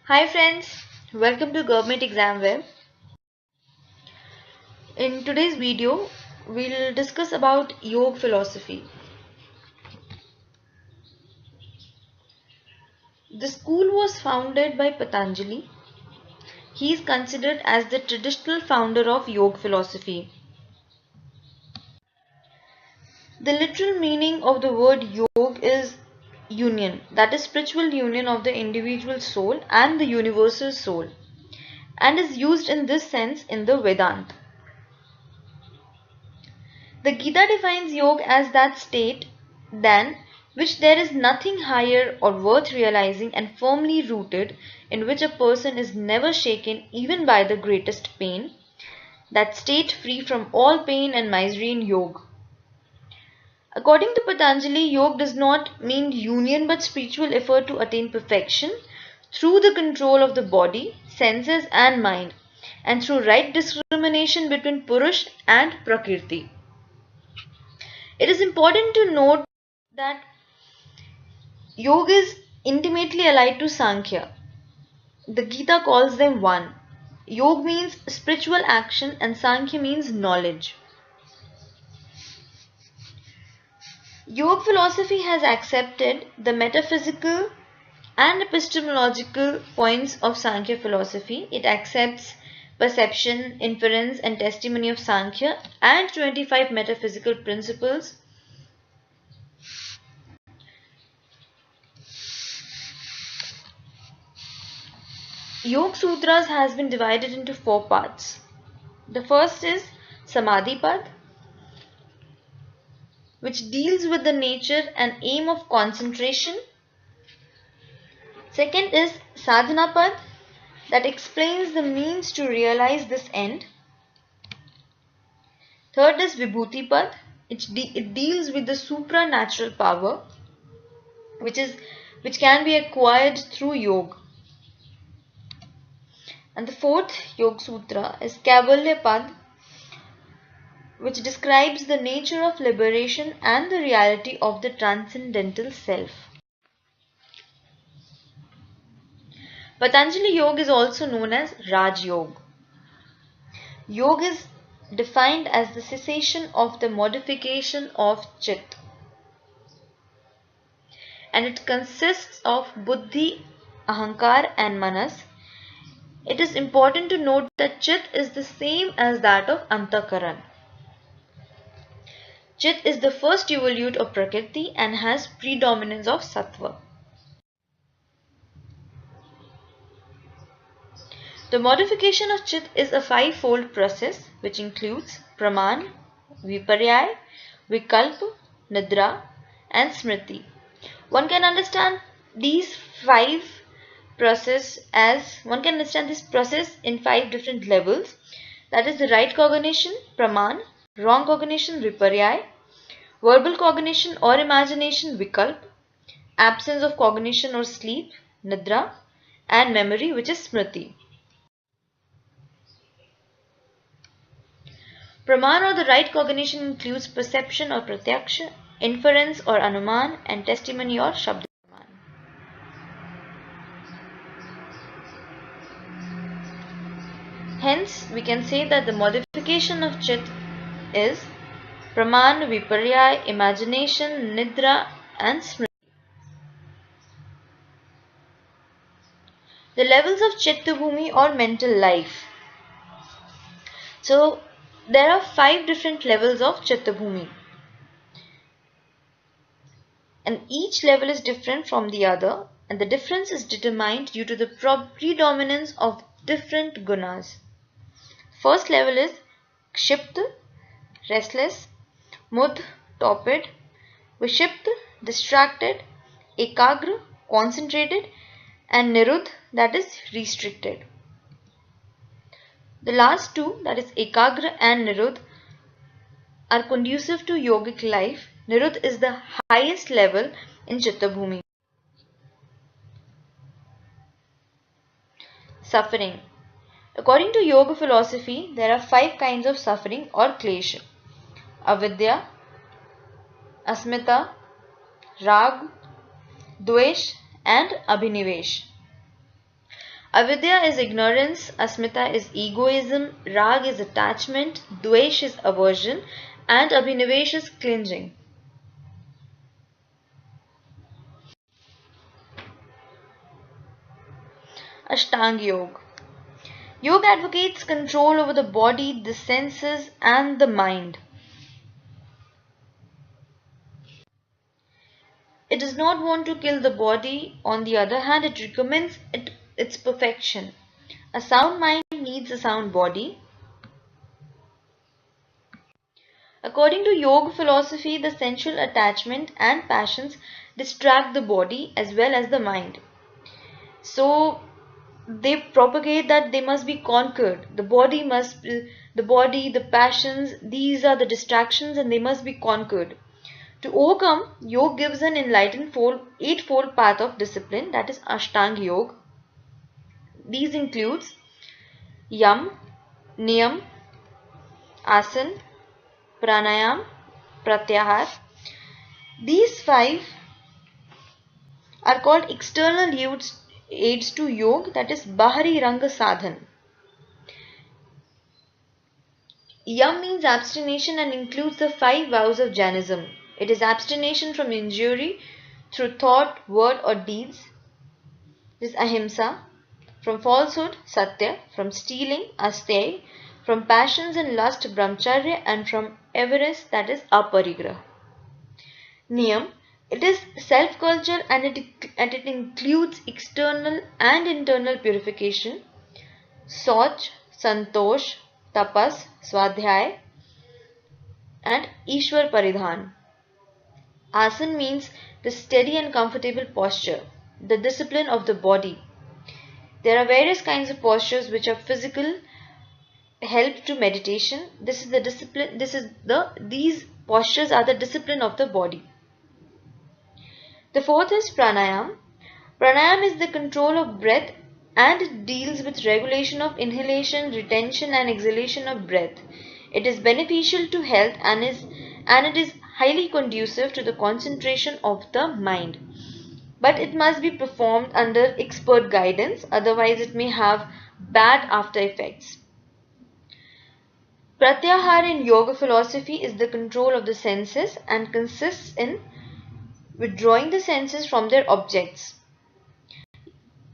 Hi friends, welcome to Government Exam Web. In today's video, we'll discuss about yoga philosophy. The school was founded by Patanjali. He is considered as the traditional founder of yoga philosophy. The literal meaning of the word yoga is union, that is spiritual union of the individual soul and the universal soul, and is used in this sense in the Vedanta. The Gita defines yoga as that state than which there is nothing higher or worth realizing and firmly rooted, in which a person is never shaken even by the greatest pain, that state free from all pain and misery in yoga. According to Patanjali, yoga does not mean union but spiritual effort to attain perfection through the control of the body, senses and mind, and through right discrimination between Purush and Prakriti. It is important to note that yoga is intimately allied to sankhya. The Gita calls them one. Yoga means spiritual action and sankhya means knowledge. Yoga philosophy has accepted the metaphysical and epistemological points of sankhya philosophy. It accepts perception, inference and testimony of sankhya and 25 metaphysical principles. Yoga-sutras has been divided into 4 parts. The first is Samadhi Pad, which deals with the nature and aim of concentration. Second is Sadhana Pad, that explains the means to realize this end. Third is Vibhuti Pad, it deals with the supernatural power which can be acquired through yoga. And the fourth Yoga Sutra is Kaivalya Pad, which describes the nature of liberation and the reality of the transcendental self. Patanjali Yoga is also known as Raj Yoga. Yoga is defined as the cessation of the modification of Chitta, and it consists of Buddhi, Ahankar and Manas. It is important to note that Chit is the same as that of Antakaran. Chit is the first evolute of Prakriti and has predominance of Sattva. The modification of Chit is a 5-fold process which includes Pramana, Viparya, Vikalpa, Nidra and Smriti. One can understand this process in 5 different levels, that is the right cognition, Pramana, wrong cognition, Viparya, verbal cognition or imagination, Vikalpa, absence of cognition or sleep, Nidra, and memory, which is Smriti. Pramana or the right cognition includes perception or pratyaksha, inference or anuman, and testimony or shabdanuman. Hence, we can say that the modification of Chit is Pramana, Viparya, imagination, Nidra and Smriti. The levels of Cittabhumi or mental life. So, there are 5 different levels of Cittabhumi, and each level is different from the other, and the difference is determined due to the predominance of different gunas. First level is Kshipta, restless, Mudh, torpid, Vishipta, distracted, Ekagra, concentrated, and Niruddh, that is restricted. The last two, that is Ekagra and Niruddh, are conducive to yogic life. Niruddh is the highest level in Cittabhumi. Suffering. According to yoga philosophy, there are 5 kinds of suffering or klesha: avidya, asmita, rag, dvesh and abhinivesh. Avidya is ignorance, asmita is egoism, rag is attachment, dvesh is aversion, and abhinivesh is clinging. Astanga Yoga. Yoga advocates control over the body, the senses, and the mind. It does not want to kill the body. On the other hand, it recommends its perfection. A sound mind needs a sound body. According to yoga philosophy, the sensual attachment and passions distract the body as well as the mind. So they propagate that they must be conquered. The body, the passions, these are the distractions and they must be conquered. To overcome, yoga gives an enlightened eightfold path of discipline, that is Ashtanga Yoga. These includes Yam, Niyam, Asan, Pranayam, Pratyahar. These 5 are called external aids to yoga, that is Bahari Ranga Sadhan. Yam means abstination and includes the 5 vows of Jainism. It is abstination from injury through thought, word or deeds. This is ahimsa. From falsehood, satya. From stealing, asteya. From passions and lust, brahmacharya. And from avarice, that is aparigraha. Niyam. It is self-culture and it includes external and internal purification. Soch, santosh, tapas, swadhyay and Ishwar Paridhan. Asan means the steady and comfortable posture, the discipline of the body. There are various kinds of postures which are physical, help to meditation. These postures are the discipline of the body. The 4th is pranayam. Pranayam is the control of breath and it deals with regulation of inhalation, retention and exhalation of breath. It is beneficial to health and it is highly conducive to the concentration of the mind. But it must be performed under expert guidance, otherwise it may have bad after effects. Pratyahar in yoga philosophy is the control of the senses and consists in withdrawing the senses from their objects.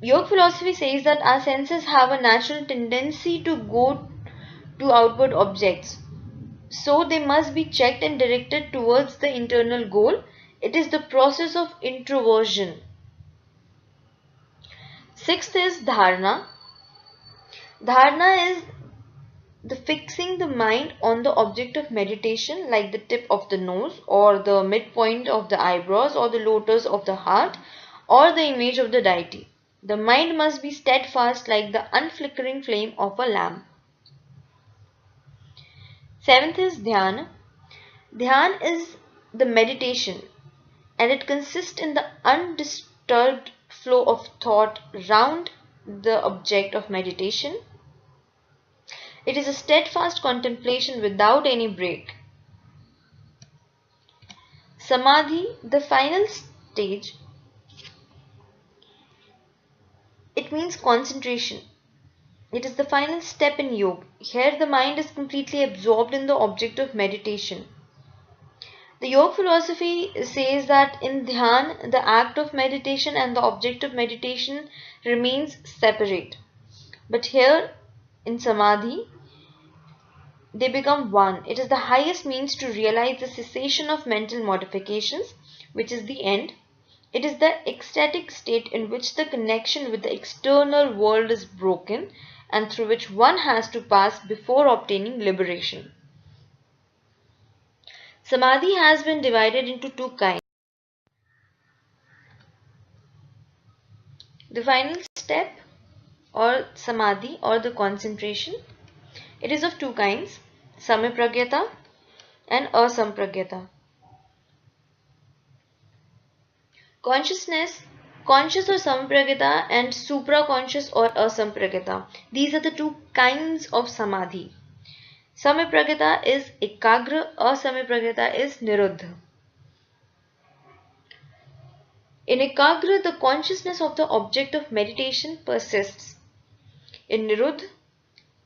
Yoga philosophy says that our senses have a natural tendency to go to outward objects. So they must be checked and directed towards the internal goal. It is the process of introversion. 6th is dharana. Dharana is the fixing the mind on the object of meditation, like the tip of the nose or the midpoint of the eyebrows or the lotus of the heart or the image of the deity. The mind must be steadfast like the unflickering flame of a lamp. 7th is dhyana. Dhyan is the meditation and it consists in the undisturbed flow of thought round the object of meditation. It is a steadfast contemplation without any break. Samadhi, the final stage, it means concentration. It is the final step in yoga. Here the mind is completely absorbed in the object of meditation. The yoga philosophy says that in dhyan, the act of meditation and the object of meditation remains separate. But here in samadhi, they become one. It is the highest means to realize the cessation of mental modifications, which is the end. It is the ecstatic state in which the connection with the external world is broken and through which one has to pass before obtaining liberation. Samadhi has been divided into 2 kinds. The final step or samadhi or the concentration, it is of 2 kinds, samipragyata and asampragyata. Consciousness, conscious or sampragyata and supraconscious or asampragyata. These are the 2 kinds of samadhi. Samipragyata is ekagra, asamipragyata is niruddha. In ekagra, the consciousness of the object of meditation persists. In Niruddha,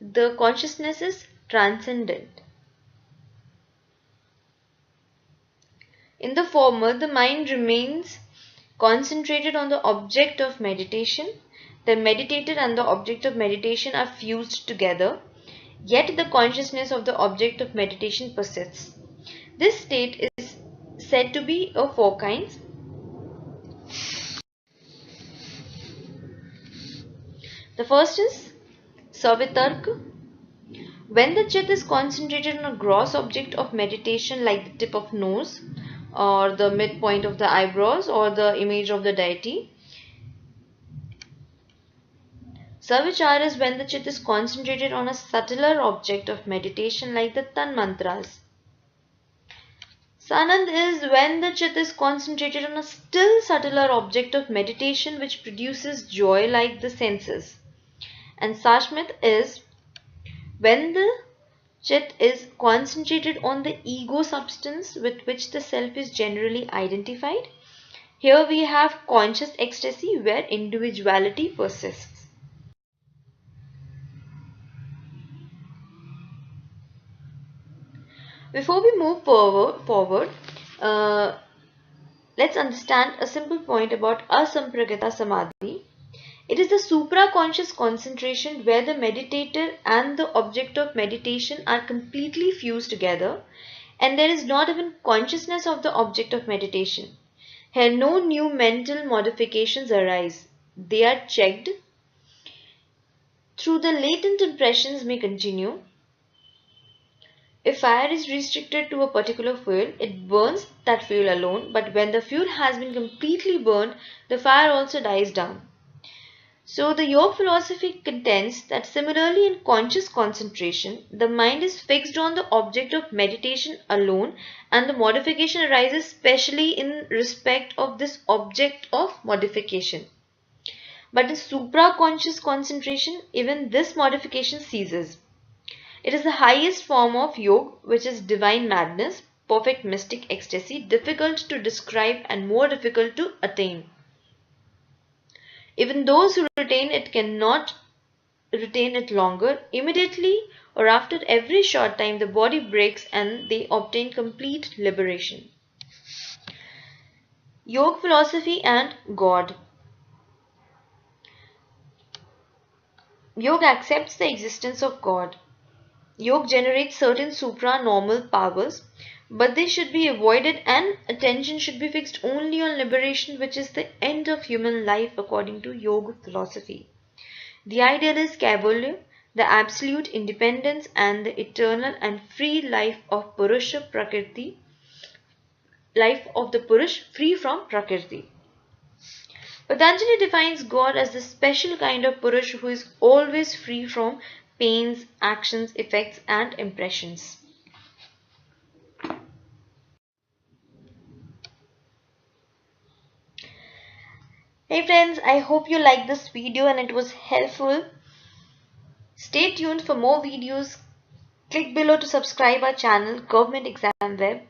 the consciousness is transcendent. In the former, the mind remains concentrated on the object of meditation. The meditator and the object of meditation are fused together, yet the consciousness of the object of meditation persists. This state is said to be of four kinds. The first is Savitarka. When the chit is concentrated on a gross object of meditation like the tip of nose or the midpoint of the eyebrows or the image of the deity. Savichar is when the chit is concentrated on a subtler object of meditation like the Tan mantras. Sanand is when the chit is concentrated on a still subtler object of meditation which produces joy like the senses. And Sashmit is when the chit is concentrated on the ego substance with which the self is generally identified. Here we have conscious ecstasy where individuality persists. Before we move forward, let's understand a simple point about Asampragita Samadhi. It is the supra-conscious concentration where the meditator and the object of meditation are completely fused together and there is not even consciousness of the object of meditation. Here no new mental modifications arise. They are checked. Through the latent impressions may continue. If fire is restricted to a particular fuel, it burns that fuel alone, but when the fuel has been completely burned, the fire also dies down. So the yoga philosophy contends that similarly in conscious concentration, the mind is fixed on the object of meditation alone and the modification arises specially in respect of this object of modification. But in supra-conscious concentration, even this modification ceases. It is the highest form of yoga, which is divine madness, perfect mystic ecstasy, difficult to describe and more difficult to attain. Even those who retain it cannot retain it longer. Immediately or after every short time, the body breaks and they obtain complete liberation. Yoga philosophy and God. Yoga accepts the existence of God. Yoga generates certain supra-normal powers, but they should be avoided and attention should be fixed only on liberation, which is the end of human life according to yoga philosophy. The ideal is Kaivalya, the absolute independence and the eternal and free life of Purusha Prakriti, life of the Purush free from Prakriti. Patanjali defines God as the special kind of Purush who is always free from pains, actions, effects and impressions. Hey friends, I hope you liked this video and it was helpful. Stay tuned for more videos. Click below to subscribe our channel, Government Exam Web.